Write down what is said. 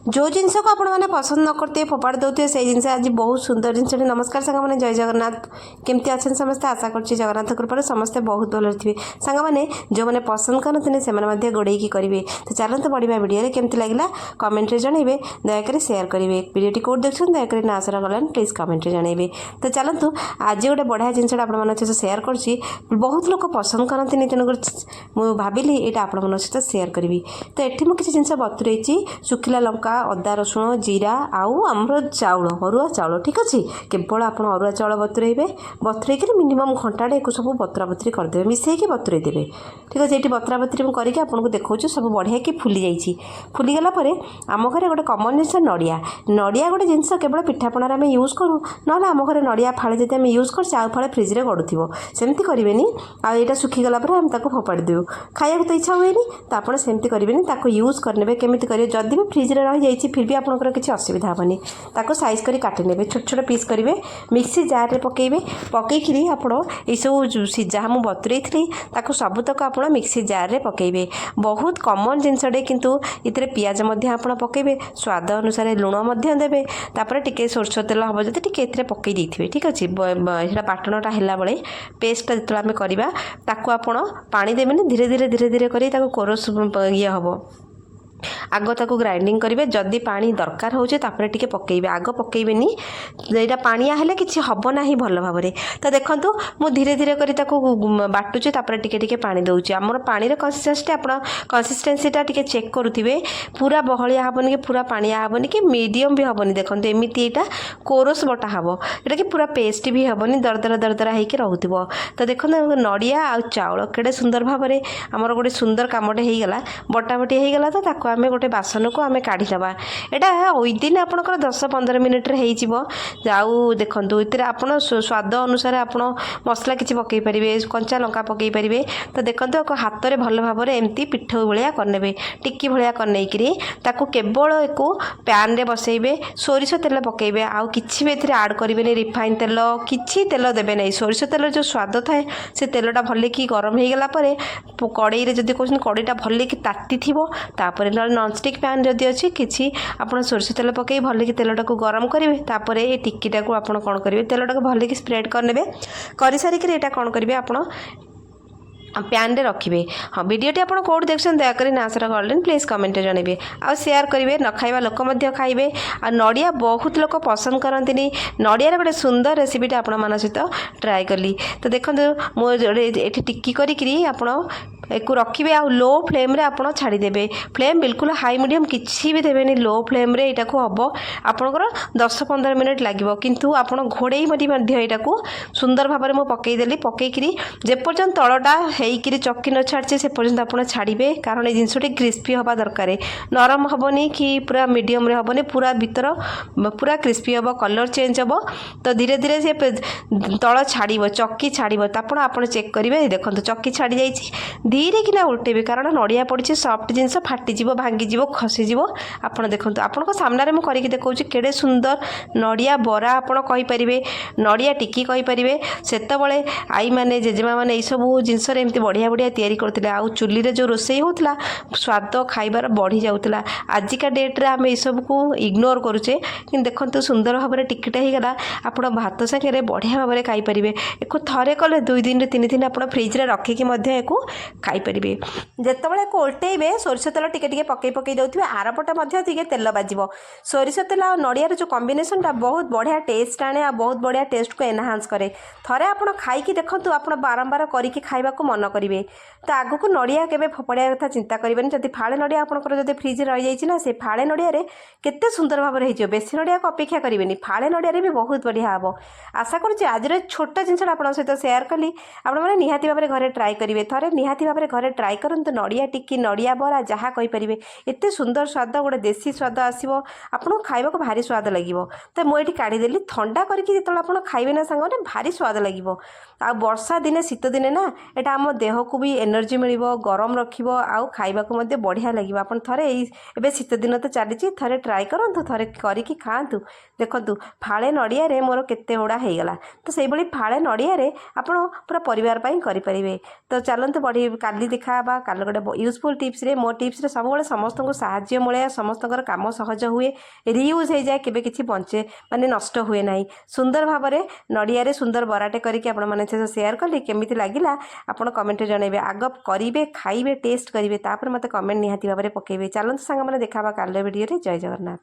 जो जिनस को आपण मैंने पसंद न करते फोपाड़ दौथे से जिन आज बहुत सुंदर जिनस। नमस्कार सांग मैंने जय जगन्नाथ केमती अच्छे समस्ते आशा कर जगन्नाथ कृपा समस्ते बहुत भल थे सांग मैंने जो मैंने पसंद करते से गोड़े करेंगे। तो चलते बढ़िया वीडियो केमती लगे कमेंट में जनइबे दयाकोरी सेयार करेंगे। वीडियो कौट देखते दयाकोरी ना आसरा गलान प्लीज कमेंट में जनइबे। तो चलतु आज गोटे बढ़िया जिनसा आप सहित सेयार कर बहुत लोग पसंद करते तेणुक मुझे भाविली यहाँ आपण सहित सेयार करी। तो ये मुझे किसी जिन बतुरे शुखिला लंका अदा रसुण जीरा आउ आमर चाउल अरुआ चाउल ठीक अच्छे केवल आप अरुआ चाउल बतुरेबे बतुरे मिनिमम घंटाटे एक सब बतरा बतरी करदे मिसेक बतुरे देवे ठीक अच्छे। ये बतरा बतरी करके आपको देखा सब बढ़िया कि फुली जाइए। फुलीगला आम घर गोटे कमन जिन नड़िया नड़िया गोटे जिन केवल पिठापणार आम यूज करूँ ना आम घर नड़िया फाड़े जब यूज कर आउ फाड़े फ्रिज्रे गड़ुव सेमती करेंगे। आईटा सुखीगला आम फोपाड़ी देव खाया तो इच्छा हुए तो आप सेमती करेंगे यूज करने केमी करेंगे। जदि भी फ्रिज्रे रही जाइए फिर भी आपंकर किसी असुविधा हेनी सैज कर काटिने छोट छोट पीस करेंगे मिक्सी जार में पकेबे पकईकि आप सब जहाँ मुझे बतुरे थी सबुतक आप मिक्सी जार में पकेबे बहुत कमन जिनसटे किंतु इतने पियाज आप पकेबे स्वाद अनुसार लुण देवे तापर टिके सोरष तेल हम जब टे पकई देते ठीक अच्छे। बाटणटा है बेले पेस्टा जो आम करवा ताकू आप पानी देवे धीरे धीरे धीरे धीरे कर कोरस ये हम आग ताकू ग्राइंडिंग करेंगे। जदि पानी दरकार होचे तापर टिके पकेबे आग पकेबेनी यहाँ पानिया हेले किछि हबो नाही भल भाव में। तो देखंतु मु धीरे धीरे करी ताकू बाटुचे तापर टिके टिके पानी दउची हमर पानी रे कंसिस्टेंसी आपण कंसिस्टेंसीटा टिके चेक करुथिबे पूरा बहलिया हबनी कि पूरा पानिया हबनी कि मीडियम भी हबनी। देखंतु एमिति एटा कोरस बटा हबो एटा कि पूरा पेस्ट भी हबनी दरदरा दरदरा हेकि रहउथिबो। तो देखंतु नड़िया आ चाउल केडे सुंदर भाव में हमर गोटे सुंदर कामटे हे गला बटा बटी हे गला। तो ताकू आमे गोटे बासन को आम काढ़ी दबा एटा विदिन आपंकर 10-15 मिनिट जाऊ देखु ये आप स्वाद अनुसार आप मसला किसी पकई पारे कंचा लंका पकई पारे। तो देखो हाथ में भल भाव में एमती पिठौ भाया करने टिक्की भाया करने केवल एक पैन रे बसइबे सोरिष तेल पकईबे आउ किछि भी एथिरे ऐड करेंगे रिफाइन तेल किछि तेल देवे नहीं सोरिष तेल जो स्वाद थाए से तेलटा भल कि गरम हो गला कड़ई जदि कहते कड़ईटा भल कि ताती थी तापर नॉनस्टिक पैन जदि अच्छी किसी आप सोरिष तेल पकई भल कि तेलटा को गरम करेंगे तापर ये टिक्कीटा को आप कौन करेंगे तेलटा को भल कि स्प्रेड करने कर सारिक यहाँ कौन करेंगे आप पैन रे रखिए। हाँ वीडियोटी आप कौट देखते दयाकोरी ना आसरा गलन प्लीज कमेंट जनइबे आ शेयर करेंगे न खाइबा लोक खाइबे। आ नड़िया बहुत लोग पसंद करती नड़ियार गोटे सुंदर रेसिपीटे आप सहित ट्राए कली। तो देखो मुझे टिक्की करी आप एक रखिए आ लो फ्लेम रे आप छाड़देवे फ्लेम बिल्कुल हाई मीडियम किसी भी देवे लो फ्लेम रे यहाँ को हम आपंकर 10-15 मिनट लगे किंतु आप घोड़े यहाँ को सुंदर भाव में मुझे पकईदेली पकईकि जेपर्यंत तलटा होकर चक्की न छाड़ी से पर्यंत आप छाड़े कारण ये जिनसटी क्रिस्पी हवा दरकार नरम हेनी कि पूरा मीडियम हेनी पूरा भीतर पूरा क्रिस्पी हम कलर चेंज हम। तो धीरे धीरे से तल छाड़ चक्की छाड़ आप चेक करेंगे देखो चक्की छाड़ी जाइए धीरे किना उल्टेबे कारण नड़िया पड़ी सफ्ट जिनस फाटीज भांगीज खसीज आप देखो आपण सामने मुझे करके देखा केड़े सुंदर नड़िया बरा आपरे नड़िया टिक्की कहींपारे से आई मैंने जेजेमा मैंने यही सब जिनस एमती बढ़िया बढ़िया तैयारी करते आउ चुली रे जो रोसई होता स्वाद खाइबार बढ़ी जाऊला। आजिका डेट्रे आम सब को इग्नोर करुचे कि देखो सुंदर भाव में टिक्कीटा होगला आप भात सागे बढ़िया भाव में खाईपारे एक थे कले 2 दिन 3 दिन आप फ्रिज्रे रखिकी खाईपारे जितेबाला ओल्टेबे सोरिष तेल टिके पकई पकई दौथे आरपटा तेल बाजिब सोरिष तेल और नड़ियार जो कॉम्बिनेशनटा बहुत बढ़िया टेस्ट आने आ बहुत बढ़िया टेस्ट को एनहांस करे। थे आप खाई देखूँ आप बारंबार करके खाइबा को मन करेंगे। तो आगक नड़िया केबे फोपाड़िया कथा चिंता करेंगे जब फाड़े नड़िया आपंकर जब फ्रिज रही जाइए ना से फाड़े नड़िया केते सुंदर भाव में हो बेसी नड़िया को अपेक्षा करेंगे फाड़े नड़िया भी बहुत बढ़िया हम। आशा करुँचे आज छोट जिनसा आप सहित सेयार कली आपने निहाती भाव में घरे ट्राए करेंगे थे निहाती भाव में घरे ट्राए करते नड़िया टिक्की नड़िया बरा जहाँ कहींपारे एत सुंदर स्वाद गोटे देसी स्वाद आसो आपको खाइबा को भारी स्वाद लगे। तो मुझे काढ़ीदेली थंडा करके जो आप खाइबे ना सांगने भारी स्वाद लगे। आ वर्षा दिने शीत दिने ना यहाँ आम देह को भी एनर्जी मिल गरम रखिब आउ खाइबा को मध्य बढ़िया लगे। आप थे ये शीत दिन तो चली थे ट्राए करूँ थे करके खातु देखु फाड़े नड़िया मोर केते गुड़ा होगला। तो से फाड़े नड़िया आप पूरा परिवार करें। तो चलते बढ़ी काली देखा काल गोटे यूजफुल टिप्स रे मो टिप्स रे सब समस्त को साहाय्य मिले समस्त काम सहज हुए रियूज हो जाए केबे किछि बंचे माने नष्ट हुए नाही सुंदर भाव में नड़िया रे सुंदर बराटे करके आपण माने शेयर कली केमिति लागिला आपण कमेंट जनइबे आग करिवे खाइबे टेस्ट करिवे तापर मते कमेंट निहाती भाव में पकेबे चलत सांग माने देखाबा काल वीडियो रे जय जगन्नाथ।